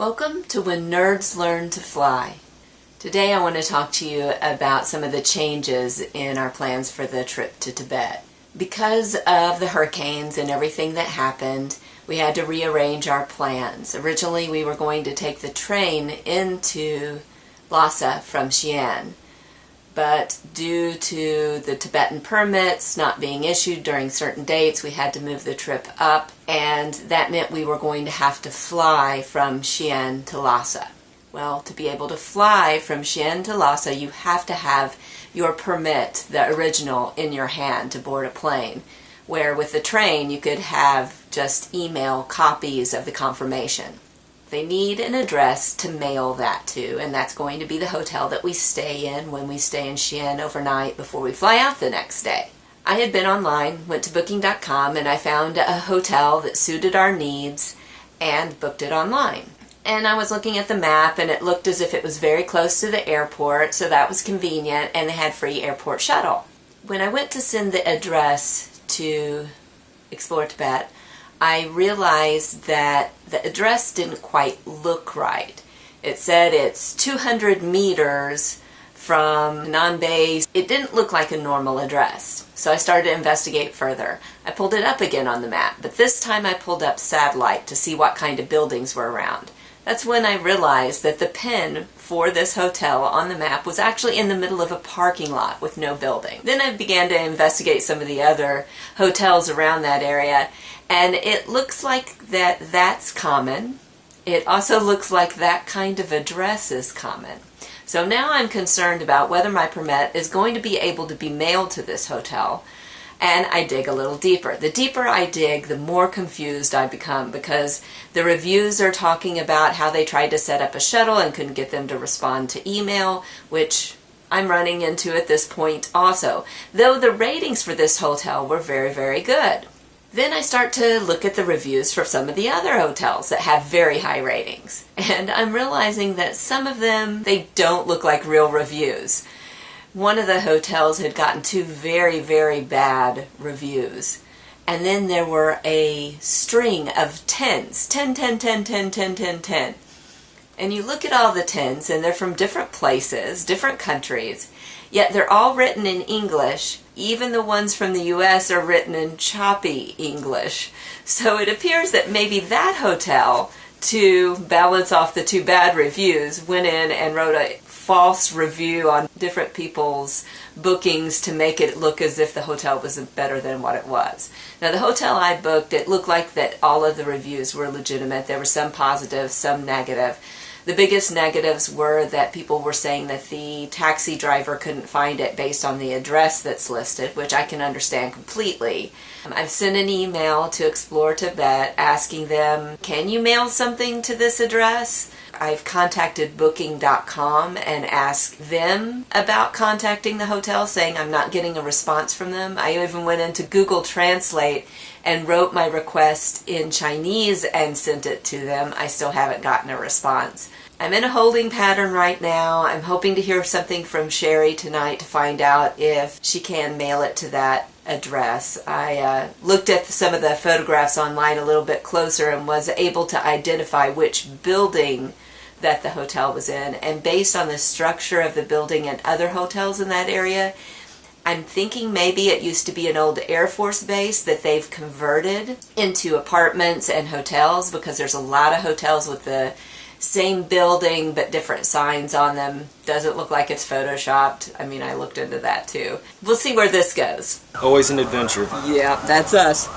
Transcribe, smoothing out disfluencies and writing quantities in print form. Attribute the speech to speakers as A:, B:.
A: Welcome to When Nerds Learn to Fly. Today I want to talk to you about some of the changes in our plans for the trip to Tibet. Because of the hurricanes and everything that happened, we had to rearrange our plans. Originally we were going to take the train into Lhasa from Xi'an, but due to the Tibetan permits not being issued during certain dates, we had to move the trip up, and that meant we were going to have to fly from Xi'an to Lhasa. Well, to be able to fly from Xi'an to Lhasa, you have to have your permit, the original, in your hand to board a plane, where with the train you could have just email copies of the confirmation. They need an address to mail that to, and that's going to be the hotel that we stay in when we stay in Xi'an overnight before we fly out the next day. I had been online, went to booking.com, and I found a hotel that suited our needs and booked it online. And I was looking at the map, and it looked as if it was very close to the airport, so that was convenient, and they had free airport shuttle. When I went to send the address to Explore Tibet, I realized that the address didn't quite look right. It said it's 200 meters from Nan Base. It didn't look like a normal address. So I started to investigate further. I pulled it up again on the map, but this time I pulled up satellite to see what kind of buildings were around. That's when I realized that the pin for this hotel on the map was actually in the middle of a parking lot with no building. Then I began to investigate some of the other hotels around that area, and it looks like that's common. It also looks like that kind of address is common. So now I'm concerned about whether my permit is going to be able to be mailed to this hotel. And I dig a little deeper. The deeper I dig, the more confused I become, because the reviews are talking about how they tried to set up a shuttle and couldn't get them to respond to email, which I'm running into at this point also, though the ratings for this hotel were very, very good. Then I start to look at the reviews for some of the other hotels that have very high ratings, and I'm realizing that some of them, they don't look like real reviews. One of the hotels had gotten 2 very, very bad reviews. And then there were a string of 10s. 10, 10, 10, 10, 10, 10, 10. And you look at all the 10s, and they're from different places, different countries, yet they're all written in English. Even the ones from the U.S. are written in choppy English. So it appears that maybe that hotel, to balance off the 2 bad reviews, went in and wrote a false review on different people's bookings to make it look as if the hotel was better than what it was. Now the hotel I booked, it looked like that all of the reviews were legitimate. There were some positive, some negative. The biggest negatives were that people were saying that the taxi driver couldn't find it based on the address that's listed, which I can understand completely. I've sent an email to Explore Tibet asking them, can you mail something to this address? I've contacted booking.com and asked them about contacting the hotel, saying I'm not getting a response from them. I even went into Google Translate and wrote my request in Chinese and sent it to them. I still haven't gotten a response. I'm in a holding pattern right now. I'm hoping to hear something from Sherry tonight to find out if she can mail it to that address. I looked at some of the photographs online a little bit closer and was able to identify which building that the hotel was in, and based on the structure of the building and other hotels in that area, I'm thinking maybe it used to be an old Air Force base that they've converted into apartments and hotels, because there's a lot of hotels with the same building but different signs on them. Doesn't look like it's photoshopped. I mean, I looked into that too. We'll see where this goes.
B: Always an adventure.
A: Yeah, that's us.